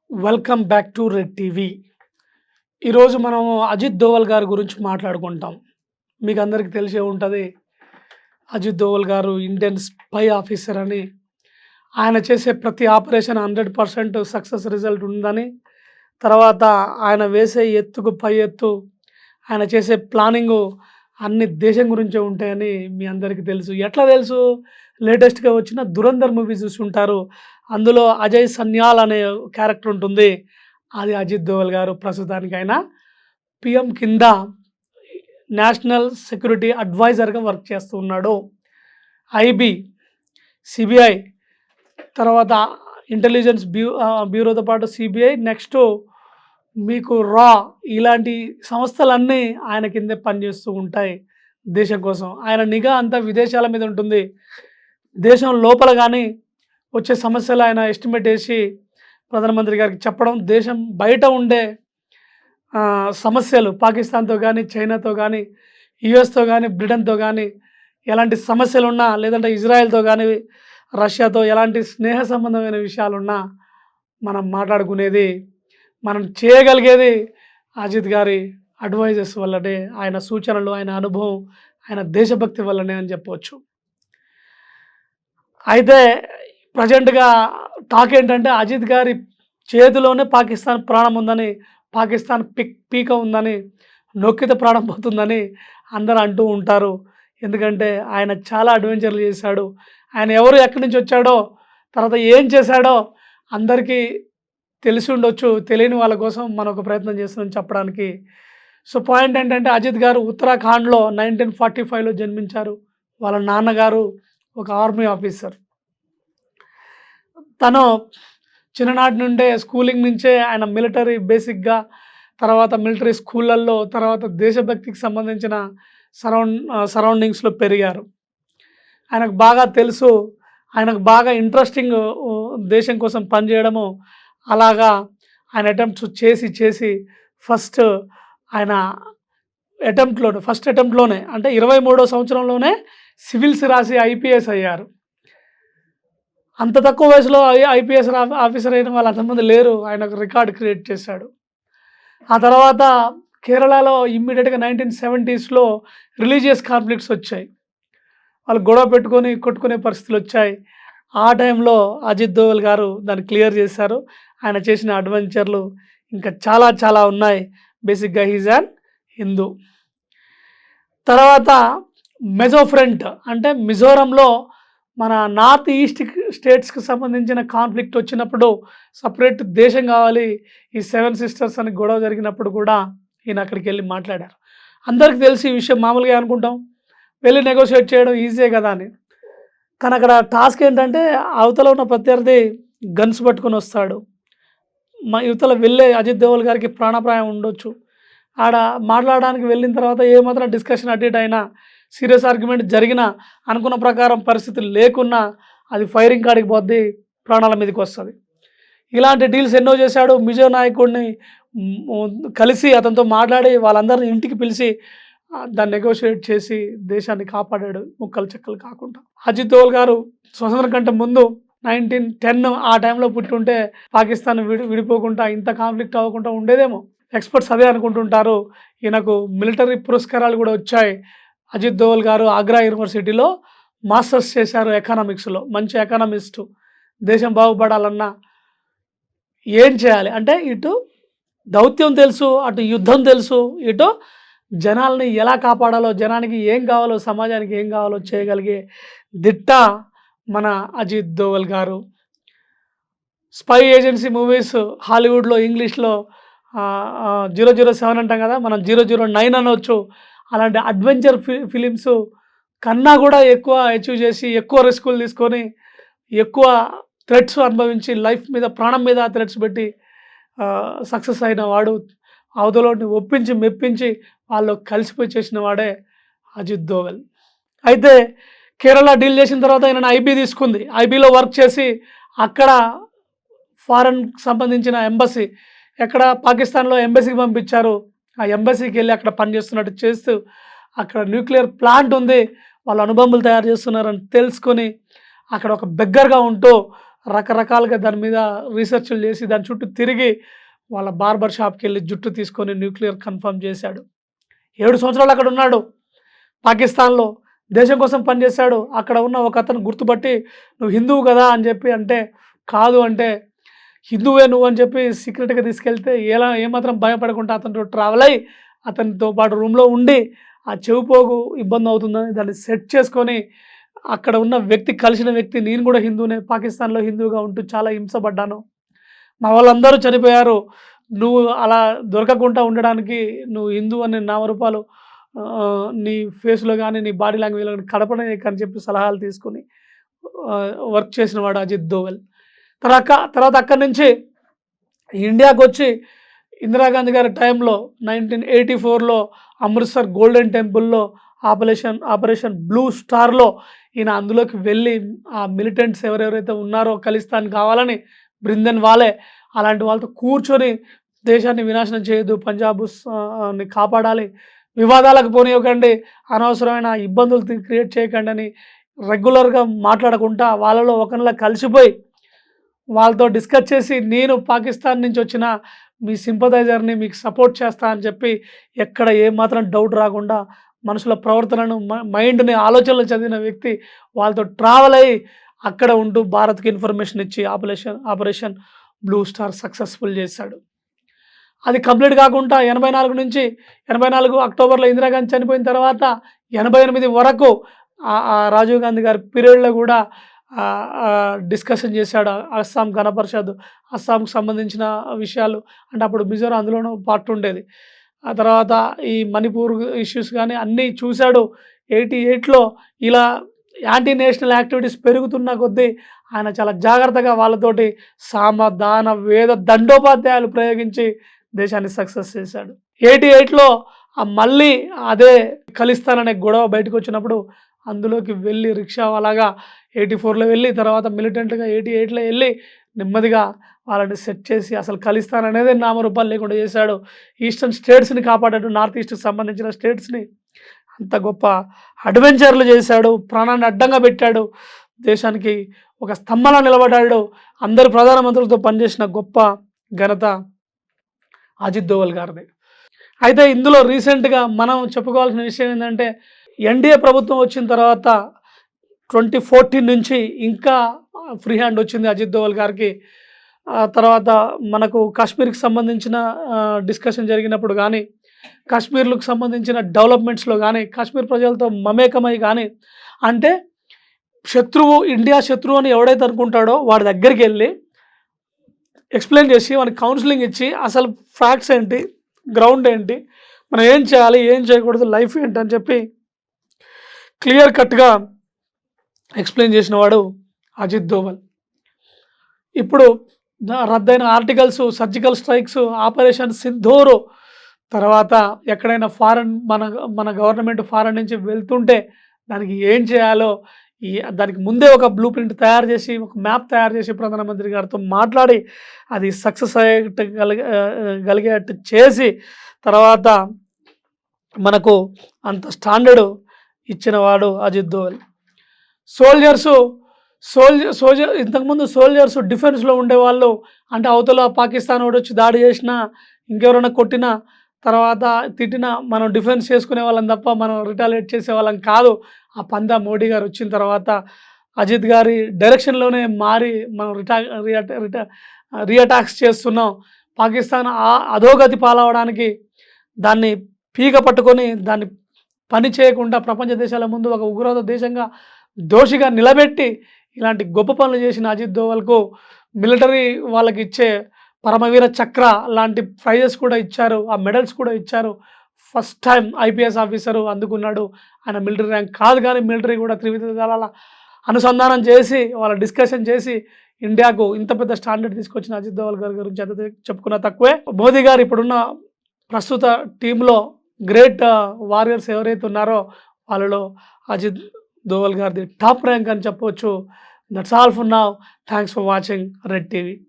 Welcome back to red TV. ఈరోజు మనము అజిత్ దోవల్ గారి గురించి మాట్లాడుకుంటాం. మీకు అందరికీ తెలిసే ఉంటుంది. అజిత్ దోవల్ గారు ఇండియన్ స్పై ఆఫీసర్ అని, ఆయన చేసే ప్రతి ఆపరేషన్ 100% సక్సెస్ రిజల్ట్ ఉందని, తర్వాత ఆయన వేసే ఎత్తుకు పై ఎత్తు, ఆయన చేసే ప్లానింగు అన్ని దేశం గురించే ఉంటాయని మీ అందరికీ తెలుసు. ఎట్లా తెలుసు? లేటెస్ట్‌గా వచ్చిన 'ధురంధర్' మూవీ చూసుంటారు. అందులో అజయ్ సన్యాల్ అనే క్యారెక్టర్ ఉంటుంది. అది అజిత్ దోవల్ గారు. ప్రస్తుతానికి ఆయన పీఎం కింద నేషనల్ సెక్యూరిటీ అడ్వైజర్‌గా వర్క్ చేస్తూ ఉన్నాడు. ఐబీ, సిబిఐ, తర్వాత ఇంటెలిజెన్స్ బ్యూరోతో పాటు సిబిఐ, నెక్స్టు మీకు రా, ఇలాంటి సంస్థలన్నీ ఆయన కిందే పనిచేస్తూ ఉంటాయి దేశం కోసం. ఆయన నిఘా అంతా విదేశాల మీద ఉంటుంది. దేశం లోపల కానీ వచ్చే సమస్యలు ఆయన ఎస్టిమేట్ వేసి ప్రధానమంత్రి గారికి చెప్పడం, దేశం బయట ఉండే సమస్యలు పాకిస్తాన్‌తో కానీ, చైనాతో కానీ, యూఎస్‌తో కానీ, బ్రిటన్‌తో కానీ ఎలాంటి సమస్యలున్నా, లేదంటే ఇజ్రాయెల్‌తో కానీ, రష్యాతో ఎలాంటి స్నేహ సంబంధమైన విషయాలున్నా మనం మాట్లాడుకునేది, మనం చేయగలిగేది అజిత్ గారి అడ్వైజెస్ వల్లనే, ఆయన సూచనలు, ఆయన అనుభవం, ఆయన దేశభక్తి వల్లనే అని చెప్పవచ్చు. అయితే ప్రజెంట్‌గా టాక్ ఏంటంటే అజిత్ గారి చేతిలోనే పాకిస్తాన్ ప్రాణం ఉందని, పాకిస్తాన్ పీక ఉందని, నొక్కితే ప్రాణం పోతుందని అందరూ అంటూ ఉంటారు. ఎందుకంటే ఆయన చాలా అడ్వెంచర్లు చేశాడు. ఆయన ఎవరు, ఎక్కడి నుంచి వచ్చాడో, తర్వాత ఏం చేశాడో అందరికీ తెలిసి ఉండొచ్చు. తెలియని వాళ్ళ కోసం మనం ఒక ప్రయత్నం చేస్తున్నాం చెప్పడానికి. సో పాయింట్ ఏంటంటే అజిత్ గారు ఉత్తరాఖండ్‌లో 1945లో జన్మించారు. వాళ్ళ నాన్నగారు ఒక ఆర్మీ ఆఫీసర్. తను చిన్ననాటి నుండే స్కూలింగ్ నుంచే ఆయన మిలిటరీ బేసిక్‌గా, తర్వాత మిలిటరీ స్కూళ్ళల్లో, తర్వాత దేశభక్తికి సంబంధించిన సరౌండింగ్స్‌లో పెరిగారు. ఆయనకు బాగా తెలుసు. ఆయనకు బాగా ఇంట్రెస్టింగ్ దేశం కోసం పనిచేయడము. అలాగా ఆయన అటెంప్ట్స్ చేసి ఫస్ట్ ఆయన ఫస్ట్ అటెంప్ట్‌లోనే అంటే 23వ సంవత్సరంలోనే సివిల్స్ రాసి ఐపీఎస్ అయ్యారు. అంత తక్కువ వయసులో ఐపీఎస్ ఆఫీసర్ అయిన వాళ్ళు అంతమంది లేరు. ఆయన ఒక రికార్డ్ క్రియేట్ చేశాడు. ఆ తర్వాత కేరళలో ఇమ్మీడియట్‌గా 1970స్‌లో రిలీజియస్ కాన్ఫ్లిక్ట్స్ వచ్చాయి. వాళ్ళు గొడవ పెట్టుకొని కొట్టుకునే పరిస్థితులు వచ్చాయి. ఆ టైంలో అజిత్ దోవల్ గారు దాన్ని క్లియర్ చేశారు. ఆయన చేసిన అడ్వెంచర్లు ఇంకా చాలా ఉన్నాయి. బేసిక్‌గా హీజ్ యాన్ హిందూ. తర్వాత మెజోఫ్రంట్ అంటే మిజోరంలో మన నార్త్ ఈస్ట్ స్టేట్స్‌కి సంబంధించిన కాన్ఫ్లిక్ట్ వచ్చినప్పుడు సపరేట్ దేశం కావాలి, ఈ 7 సిస్టర్స్ అని గొడవ జరిగినప్పుడు కూడా ఈయన అక్కడికి వెళ్ళి మాట్లాడారు. అందరికీ తెలిసి ఈ విషయం, మామూలుగా అనుకుంటాం వెళ్ళి నెగోషియేట్ చేయడం ఈజీయే కదా అని. కానీ అక్కడ టాస్క్ ఏంటంటే అవతల ఉన్న ప్రత్యర్థి గన్స్ పట్టుకొని వస్తాడు. యువతల వెళ్ళే అజిత్ దోవల్ గారికి ప్రాణాపాయం ఉండొచ్చు. ఆడ మాట్లాడడానికి వెళ్ళిన తర్వాత ఏమాత్రం డిస్కషన్ అటు ఇటు అయినా, సీరియస్ ఆర్గ్యుమెంట్ జరిగినా, అనుకున్న ప్రకారం పరిస్థితులు లేకున్నా అది ఫైరింగ్ కాడికి పోద్ది, ప్రాణాల మీదకి వస్తుంది. ఇలాంటి డీల్స్ ఎన్నో చేశాడు. మిజో నాయకుడిని కలిసి అతనితో మాట్లాడి వాళ్ళందరినీ ఇంటికి పిలిచి దాన్ని నెగోషియేట్ చేసి దేశాన్ని కాపాడాడు, ముక్కలు చెక్కలు కాకుండా. అజిత్ దోవల్ గారు స్వతంత్రం కంటే ముందు 1910 ఆ టైంలో పుట్టుంటే పాకిస్తాన్ విడిపోకుండా, ఇంత కాన్ఫ్లిక్ట్ అవ్వకుండా ఉండేదేమో. ఎక్స్పర్ట్స్ అదే అనుకుంటుంటారు. ఈయనకు మిలిటరీ పురస్కారాలు కూడా వచ్చాయి. అజిత్ దోవల్ గారు ఆగ్రా యూనివర్సిటీలో మాస్టర్స్ చేశారు ఎకనామిక్స్‌లో. మంచి ఎకనామిస్టు. దేశం బాగుపడాలన్నా ఏం చేయాలి అంటే ఇటు దౌత్యం తెలుసు, అటు యుద్ధం తెలుసు, ఇటు జనాల్ని ఎలా కాపాడాలో, జనానికి ఏం కావాలో, సమాజానికి ఏం కావాలో చేయగలిగే దిట్ట మన అజిత్ దోవల్ గారు. స్పై ఏజెన్సీ మూవీస్ హాలీవుడ్లో, ఇంగ్లీష్లో 007 అంటాం కదా, మనం 009 అనవచ్చు. అలాంటి అడ్వెంచర్ ఫిలిమ్స్ కన్నా కూడా ఎక్కువ అచీవ్ చేసి, ఎక్కువ రిస్కులు తీసుకొని, ఎక్కువ థ్రెట్స్ అనుభవించి, లైఫ్ మీద, ప్రాణం మీద థ్రెట్స్ పెట్టి సక్సెస్ అయిన వాడు. అవతలోని ఒప్పించి మెప్పించి వాళ్ళు కలిసిపోయి చేసిన వాడే అజిత్ దోవల్. అయితే కేరళ డీల్ చేసిన తర్వాత ఆయన ఐబీ తీసుకుంది. ఐబీలో వర్క్ చేసి అక్కడ ఫారెన్కి సంబంధించిన ఎంబసీ, ఎక్కడ పాకిస్తాన్లో ఎంబసీకి పంపించారు. ఆ ఎంబసీకి వెళ్ళి అక్కడ పనిచేస్తున్నట్టు చేస్తూ, అక్కడ న్యూక్లియర్ ప్లాంట్ ఉంది, వాళ్ళు అణుబాంబులు తయారు చేస్తున్నారని తెలుసుకొని అక్కడ ఒక బెగ్గర్గా ఉంటూ రకరకాలుగా దాని మీద రీసెర్చ్‌లు చేసి దాని చుట్టూ తిరిగి వాళ్ళ బార్బర్ షాప్‌కెళ్ళి జుట్టు తీసుకొని న్యూక్లియర్ కన్ఫర్మ్ చేశాడు. 7 సంవత్సరాలు అక్కడ ఉన్నాడు. పాకిస్తాన్‌లో దేశం కోసం పనిచేశాడు. అక్కడ ఉన్న ఒకతను గుర్తుపట్టి "నువ్వు హిందువు కదా" అని చెప్పి అంటే, "కాదు" అంటే, "హిందువే నువ్వు" అని చెప్పి సీక్రెట్‌గా తీసుకెళ్తే ఏమాత్రం భయపడకుండా అతనితో ట్రావెల్ అయ్యి, అతనితో పాటు రూమ్‌లో ఉండి, ఆ చెవి పోగు ఇబ్బందవుతుందని దాన్ని సెట్ చేసుకొని, అక్కడ ఉన్న వ్యక్తి కలిసిన వ్యక్తి నేను కూడా హిందువునే, పాకిస్తాన్‌లో హిందువుగా ఉంటూ చాలా హింసపడ్డాను. మా వాళ్ళందరూ చనిపోయారు. నువ్వు అలా దొరకకుండా ఉండడానికి నువ్వు హిందువు అని నామరూపాలు నీ ఫేస్‌లో గాని, నీ బాడీ లాంగ్వేజ్‌లో గాని కనపడనీయకని చెప్పి సలహాలు తీసుకొని వర్క్ చేసినవాడు అజిత్ దోవల్. తర్వాత అక్కడి నుంచి ఇండియాకొచ్చి ఇందిరాగాంధీ గారి టైంలో 1984లో అమృత్సర్ గోల్డెన్ టెంపుల్‌లో ఆపరేషన్ బ్లూ స్టార్‌లో ఈయన అందులోకి వెళ్ళి ఆ మిలిటెంట్స్ ఎవరెవరైతే ఉన్నారో ఖలిస్తాన్ కావాలని బ్రిందెన్‌వాలే అలాంటి వాళ్ళతో కూర్చొని దేశాన్ని వినాశనం చేయొద్దు, ని కాపాడాలి, వివాదాలకు పోనివ్వకండి, అనవసరమైన ఇబ్బందులు క్రియేట్ చేయకండి అని రెగ్యులర్‌గా మాట్లాడకుండా వాళ్ళలో ఒకనిలా కలిసిపోయి వాళ్ళతో డిస్కస్ చేసి నేను పాకిస్తాన్ నుంచి వచ్చిన మీ సింపథైజర్‌ని మీకు సపోర్ట్ చేస్తా అని చెప్పి ఎక్కడ ఏమాత్రం డౌట్ రాకుండా మనుషుల ప్రవర్తనను మైండ్‌ని ఆలోచనలు చదివిన వ్యక్తి వాళ్ళతో ట్రావెల్ అయ్యి అక్కడ ఉంటూ భారత్‌కి ఇన్ఫర్మేషన్ ఇచ్చి ఆపరేషన్ బ్లూ స్టార్ సక్సెస్‌ఫుల్ చేశాడు. అది కంప్లీట్ కాకుండా 84 నుంచి 84 అక్టోబర్‌లో ఇందిరాగాంధీ చనిపోయిన తర్వాత 88 వరకు రాజీవ్ గాంధీ గారి పీరియడ్‌లో కూడా డిస్కషన్ చేశాడు. అస్సాం గణ పరిషత్, అస్సాంకి సంబంధించిన విషయాలు అంటే అప్పుడు మిజోరాం అందులోనూ పార్ట్ ఉండేది. ఆ తర్వాత ఈ మణిపూర్ ఇష్యూస్ కానీ అన్నీ చూశాడు. 88లో ఇలా యాంటీ నేషనల్ యాక్టివిటీస్ పెరుగుతున్న కొద్దీ ఆయన చాలా జాగ్రత్తగా వాళ్ళతోటి సామ, దాన, వేద దండోపాధ్యాయాలు ప్రయోగించి దేశాన్ని సక్సెస్ చేశాడు. 88లో మళ్ళీ అదే ఖలిస్తాన్ గొడవ బయటకొచ్చినప్పుడు అందులోకి వెళ్ళి రిక్షావాలాగా 84లో వెళ్ళి తర్వాత మిలిటెంట్‌గా 88లో వెళ్ళి నెమ్మదిగా వాళ్ళని సెట్ చేసి అసలు ఖలిస్తాన్ అనేదే నామరూపాలు లేకుండా చేశాడు. ఈస్టర్న్ స్టేట్స్‌ని కాపాడాడు. నార్త్ ఈస్ట్‌కి సంబంధించిన స్టేట్స్‌ని అంత గొప్ప అడ్వెంచర్లు చేశాడు. ప్రాణాన్ని అడ్డంగా పెట్టాడు. దేశానికి ఒక స్తంభంలా నిలబడ్డాడు. అందరు ప్రధానమంత్రులతో పనిచేసిన గొప్ప ఘనత అజిత్ దోవల్ గారిది. అయితే ఇందులో రీసెంట్‌గా మనం చెప్పుకోవాల్సిన విషయం ఏంటంటే ఎన్డీఏ ప్రభుత్వం వచ్చిన తర్వాత 2014 నుంచి ఇంకా ఫ్రీ హ్యాండ్ వచ్చింది అజిత్ దోవల్ గారికి. తర్వాత మనకు కాశ్మీర్‌కి సంబంధించిన డిస్కషన్ జరిగినప్పుడు కానీ, కాశ్మీర్‌లకు సంబంధించిన డెవలప్‌మెంట్స్‌లో కానీ, కాశ్మీర్ ప్రజలతో మమేకమై కానీ అంటే ఇండియా శత్రువు అని ఎవడైతే అనుకుంటాడో వాడి దగ్గరికి వెళ్ళి ఎక్స్ప్లెయిన్ చేసి వానికి కౌన్సిలింగ్ ఇచ్చి అసలు ఫ్యాక్ట్స్ ఏంటి, గ్రౌండ్ ఏంటి, మనం ఏం చేయాలి, ఏం చేయకూడదు, లైఫ్ ఏంటి అని చెప్పి క్లియర్ కట్గా ఎక్స్ప్లెయిన్ చేసిన వాడు అజిత్ దోవల్. ఇప్పుడు రద్దయిన articles, surgical strikes, operation Sindoor, తర్వాత ఎక్కడైనా మన గవర్నమెంట్ ఫారెన్ నుంచి వెళ్తుంటే దానికి ఏం చేయాలో దానికి ముందే ఒక బ్లూ ప్రింట్ తయారు చేసి, ఒక మ్యాప్ తయారు చేసి ప్రధానమంత్రి గారితో మాట్లాడి అది సక్సెస్ గలిగేటట్టు చేసి తర్వాత మనకు అంత స్టాండర్డ్ ఇచ్చినవాడు అజిత్ దోవల్. ఇంతకుముందు సోల్జర్స్ డిఫెన్స్లో ఉండేవాళ్ళు. అంటే అవతల పాకిస్తాన్ వాడు వచ్చి దాడి చేసినా, ఇంకెవరైనా కొట్టినా, తర్వాత తిట్టినా మనం డిఫెన్స్ చేసుకునే వాళ్ళం తప్ప మనం రిటాలియేట్ చేసేవాళ్ళం కాదు. ఆ పందా మోడీ గారు వచ్చిన తర్వాత అజిత్ గారి డైరెక్షన్లోనే మారి మనం రీఅటాక్స్ చేస్తున్నాం. పాకిస్తాన్ అధోగతి పాలవడానికి దాన్ని పీక పట్టుకొని దాన్ని పని చేయకుండా ప్రపంచ దేశాల ముందు ఒక ఉగ్రవాద దేశంగా దోషిగా నిలబెట్టి ఇలాంటి గొప్ప పనులు చేసిన అజిత్ దోవల్కు మిలిటరీ వాళ్ళకి ఇచ్చే పరమవీర చక్ర లాంటి ప్రైజెస్ కూడా ఇచ్చారు. ఆ మెడల్స్ కూడా ఇచ్చారు. ఫస్ట్ టైం ఐపీఎస్ ఆఫీసరు అందుకున్నాడు. ఆయన మిలిటరీ ర్యాంక్ కాదు కానీ మిలిటరీ కూడా త్రివిధ దళాల అనుసంధానం చేసి వాళ్ళ డిస్కషన్ చేసి ఇండియాకు ఇంత పెద్ద స్టాండర్డ్ తీసుకొచ్చిన అజిత్ దోవల్ గారి గురించి ఎంత చెప్పుకున్నా తక్కువే. మోదీ గారు ఇప్పుడున్న ప్రస్తుత టీంలో గ్రేట్ వారియర్స్ ఎవరైతే ఉన్నారో వాళ్ళలో అజిత్ దోవల్ గారిది టాప్ ర్యాంక్ అని చెప్పవచ్చు. That's all for now. Thanks for watching red TV.